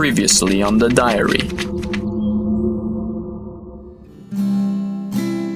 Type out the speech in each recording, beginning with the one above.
Previously on the diary.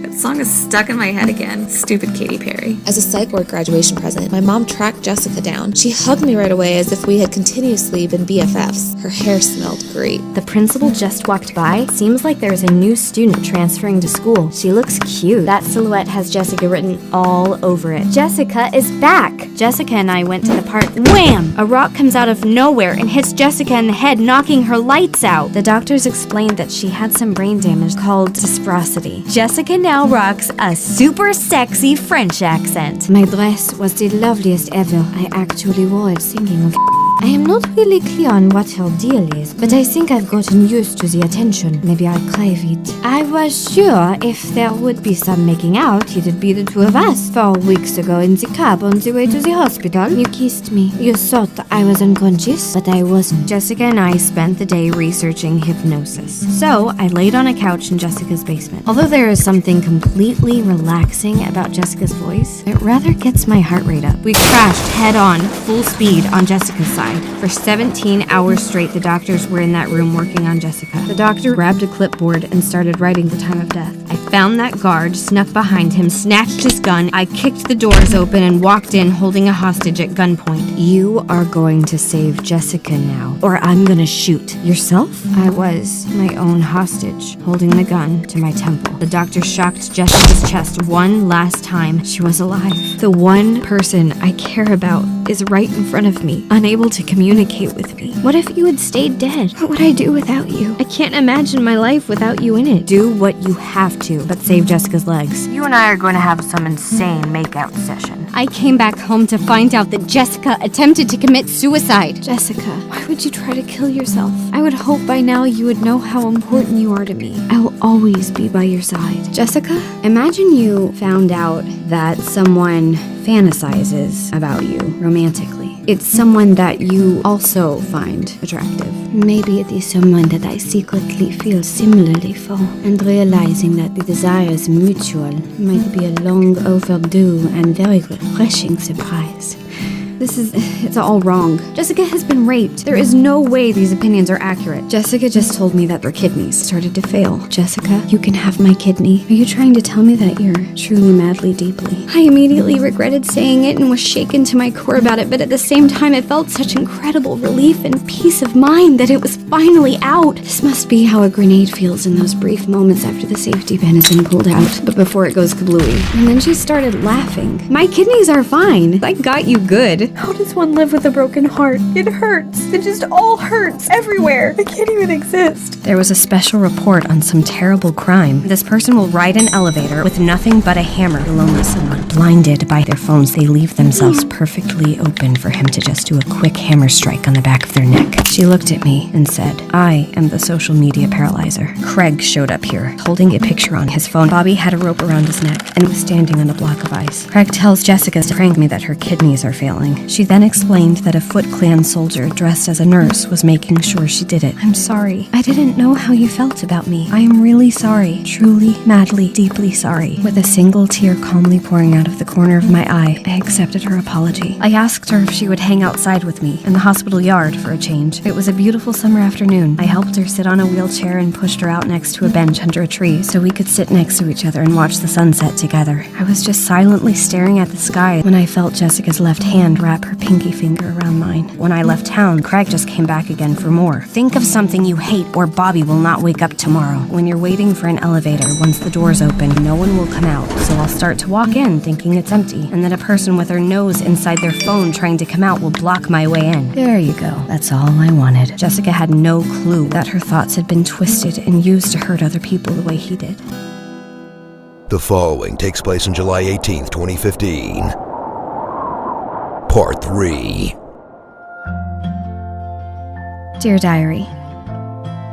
That song is stuck in my head again. Stupid Katy Perry. As a psych ward graduation present, my mom tracked Jessica down. She hugged me right away as if we had continuously been BFFs. Her hair smelled great. The principal just walked by. Seems like there's a new student transferring to school. She looks cute. That silhouette has Jessica written all over it. Jessica is back! Jessica and I went to the park. Wham! A rock comes out of nowhere and hits Jessica in the head, knocking her lights out. The doctors explained that she had some brain damage called dysprosody. Jessica now rocks a super sexy French accent. My dress was the loveliest ever. I actually wore it thinking of I am not really clear on what her deal is, but I think I've gotten used to the attention. Maybe I crave it. I was sure if there would be some making out, it'd be the two of us. 4 weeks ago in the cab on the way to the hospital, you kissed me. You thought I was unconscious, but I wasn't. Jessica and I spent the day researching hypnosis. So I laid on a couch in Jessica's basement. Although there is something completely relaxing about Jessica's voice, it rather gets my heart rate up. We crashed head on, full speed on Jessica's side. For 17 hours straight, the doctors were in that room working on Jessica. The doctor grabbed a clipboard and started writing the time of death. I found that guard, snuck behind him, snatched his gun. I kicked the doors open and walked in holding a hostage at gunpoint. You are going to save Jessica now, or I'm gonna shoot. Yourself? I was my own hostage, holding the gun to my temple. The doctor shocked Jessica's chest one last time. She was alive. The one person I care about is right in front of me, unable to communicate with me. What if you had stayed dead? What would I do without you? I can't imagine my life without you in it. Do what you have to, but save Jessica's legs. You and I are going to have some insane makeout session. I came back home to find out that Jessica attempted to commit suicide. Jessica, why would you try to kill yourself? I would hope by now you would know how important you are to me. I will always be by your side. Jessica, imagine you found out that someone fantasizes about you romantically. It's someone that you also find attractive. Maybe it is someone that I secretly feel similarly for. And realizing that the desire is mutual might be a long overdue and very refreshing surprise. It's all wrong. Jessica has been raped. There is no way these opinions are accurate. Jessica just told me that their kidneys started to fail. Jessica, you can have my kidney. Are you trying to tell me that you're truly madly deeply? I immediately regretted saying it and was shaken to my core about it, but at the same time I felt such incredible relief and peace of mind that it was finally out. This must be how a grenade feels in those brief moments after the safety pin has been pulled out, but before it goes kablooey. And then she started laughing. My kidneys are fine. I got you good. How does one live with a broken heart? It hurts. It just all hurts everywhere. I can't even exist. There was a special report on some terrible crime. This person will ride an elevator with nothing but a hammer to lonely someone. Blinded by their phones, they leave themselves perfectly open for him to just do a quick hammer strike on the back of their neck. She looked at me and said, I am the social media paralyzer. Craig showed up here, holding a picture on his phone. Bobby had a rope around his neck and was standing on a block of ice. Craig tells Jessica to prank me that her kidneys are failing. She then explained that a Foot Clan soldier dressed as a nurse was making sure she did it. I'm sorry. I didn't know how you felt about me. I am really sorry. Truly, madly, deeply sorry. With a single tear calmly pouring out of the corner of my eye, I accepted her apology. I asked her if she would hang outside with me in the hospital yard for a change. It was a beautiful summer afternoon. I helped her sit on a wheelchair and pushed her out next to a bench under a tree so we could sit next to each other and watch the sunset together. I was just silently staring at the sky when I felt Jessica's left hand wrap her pinky finger around mine. When I left town, Craig just came back again for more. Think of something you hate or Bobby will not wake up tomorrow. When you're waiting for an elevator, once the doors open, no one will come out. So I'll start to walk in thinking it's empty, and then a person with their nose inside their phone trying to come out will block my way in. There you go. That's all I wanted. Jessica had no clue that her thoughts had been twisted and used to hurt other people the way he did. The following takes place on July 18th, 2015. Part 3. Dear Diary,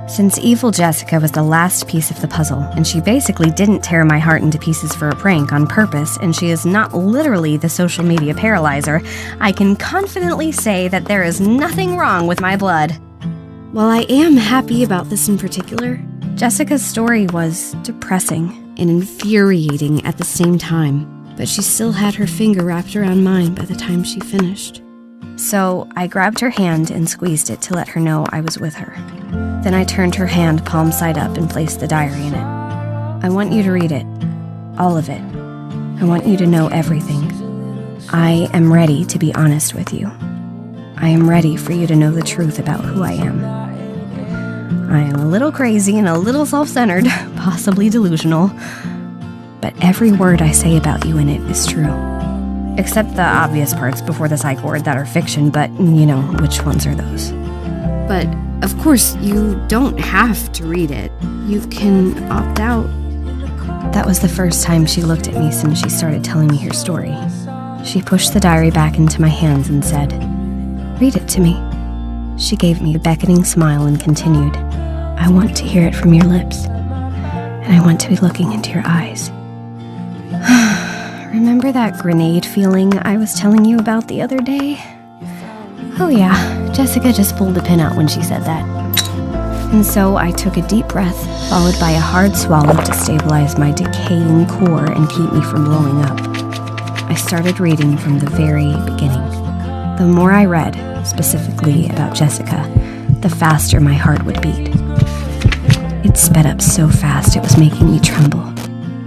since evil Jessica was the last piece of the puzzle, and she basically didn't tear my heart into pieces for a prank on purpose, and she is not literally the social media paralyzer, I can confidently say that there is nothing wrong with my blood. While I am happy about this in particular, Jessica's story was depressing and infuriating at the same time, but she still had her finger wrapped around mine by the time she finished. So I grabbed her hand and squeezed it to let her know I was with her. Then I turned her hand palm side up and placed the diary in it. I want you to read it. All of it. I want you to know everything. I am ready to be honest with you. I am ready for you to know the truth about who I am. I am a little crazy and a little self-centered, possibly delusional, but every word I say about you in it is true. Except the obvious parts before the psych ward that are fiction, but you know, which ones are those? But, of course, you don't have to read it. You can opt out. That was the first time she looked at me since she started telling me her story. She pushed the diary back into my hands and said, "Read it to me." She gave me a beckoning smile and continued, "I want to hear it from your lips, and I want to be looking into your eyes." Remember that grenade feeling I was telling you about the other day? Oh yeah, Jessica just pulled the pin out when she said that. And so I took a deep breath, followed by a hard swallow to stabilize my decaying core and keep me from blowing up. I started reading from the very beginning. The more I read, specifically about Jessica, the faster my heart would beat. It sped up so fast it was making me tremble.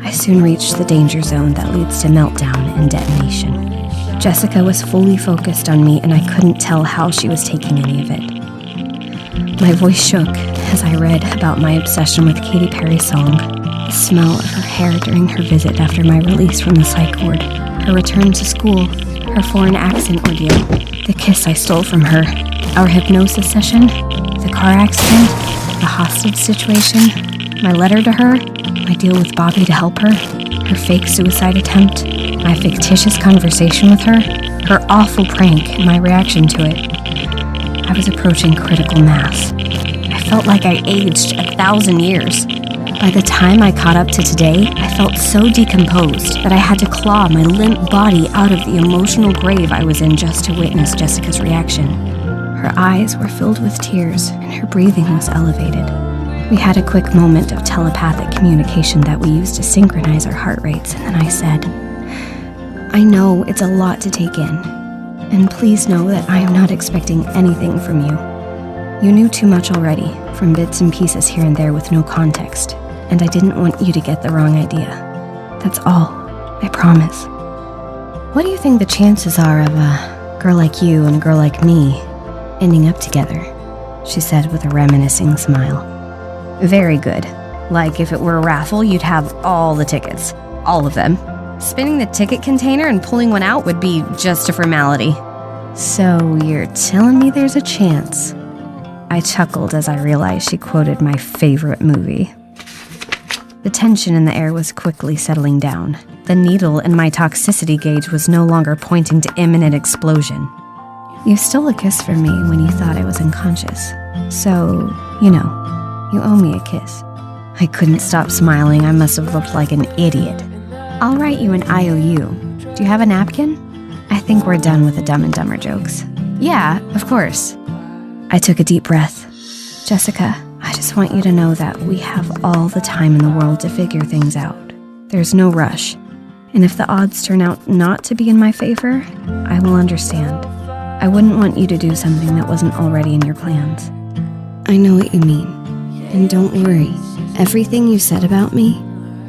I soon reached the danger zone that leads to meltdown and detonation. Jessica was fully focused on me and I couldn't tell how she was taking any of it. My voice shook as I read about my obsession with Katy Perry's song, the smell of her hair during her visit after my release from the psych ward, her return to school, her foreign accent ordeal, the kiss I stole from her, our hypnosis session, the car accident, the hostage situation, my letter to her, my deal with Bobby to help her, her fake suicide attempt, my fictitious conversation with her, her awful prank, and my reaction to it. I was approaching critical mass. I felt like I aged 1,000 years. By the time I caught up to today, I felt so decomposed that I had to claw my limp body out of the emotional grave I was in just to witness Jessica's reaction. Her eyes were filled with tears, and her breathing was elevated. We had a quick moment of telepathic communication that we used to synchronize our heart rates, and then I said, "I know it's a lot to take in, and please know that I am not expecting anything from you. You knew too much already, from bits and pieces here and there with no context, and I didn't want you to get the wrong idea. That's all, I promise." What do you think the chances are of a girl like you and a girl like me ending up together? She said with a reminiscing smile. Very good. Like if it were a raffle, you'd have all the tickets. All of them. Spinning the ticket container and pulling one out would be just a formality. So you're telling me there's a chance? I chuckled as I realized she quoted my favorite movie. The tension in the air was quickly settling down. The needle in my toxicity gauge was no longer pointing to imminent explosion. You stole a kiss from me when you thought I was unconscious. So, you know, you owe me a kiss. I couldn't stop smiling. I must have looked like an idiot. I'll write you an IOU. Do you have a napkin? I think we're done with the Dumb and Dumber jokes. Yeah, of course. I took a deep breath. Jessica, I just want you to know that we have all the time in the world to figure things out. There's no rush. And if the odds turn out not to be in my favor, I will understand. I wouldn't want you to do something that wasn't already in your plans. I know what you mean. And don't worry, everything you said about me,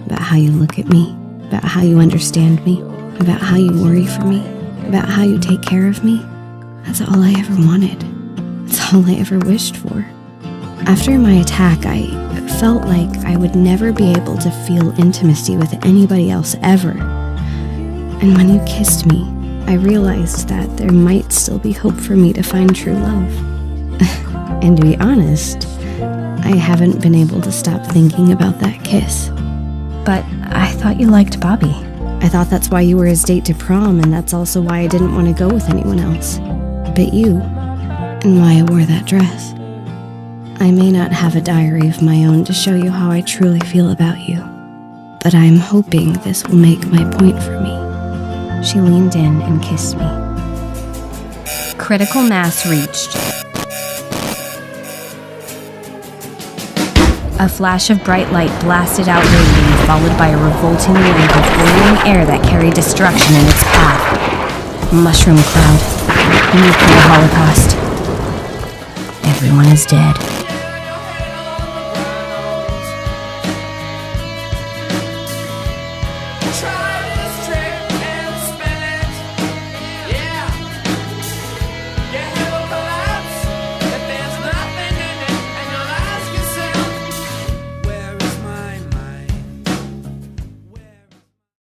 about how you look at me, about how you understand me, about how you worry for me, about how you take care of me, that's all I ever wanted. That's all I ever wished for. After my attack, I felt like I would never be able to feel intimacy with anybody else ever. And when you kissed me, I realized that there might still be hope for me to find true love. And to be honest, I haven't been able to stop thinking about that kiss. But I thought you liked Bobby. I thought that's why you were his date to prom, and that's also why I didn't want to go with anyone else but you, and why I wore that dress. I may not have a diary of my own to show you how I truly feel about you, but I'm hoping this will make my point for me. She leaned in and kissed me. Critical mass reached. A flash of bright light blasted out radiantly, followed by a revolting wave of boiling air that carried destruction in its path. Mushroom cloud. Nuclear holocaust. Everyone is dead.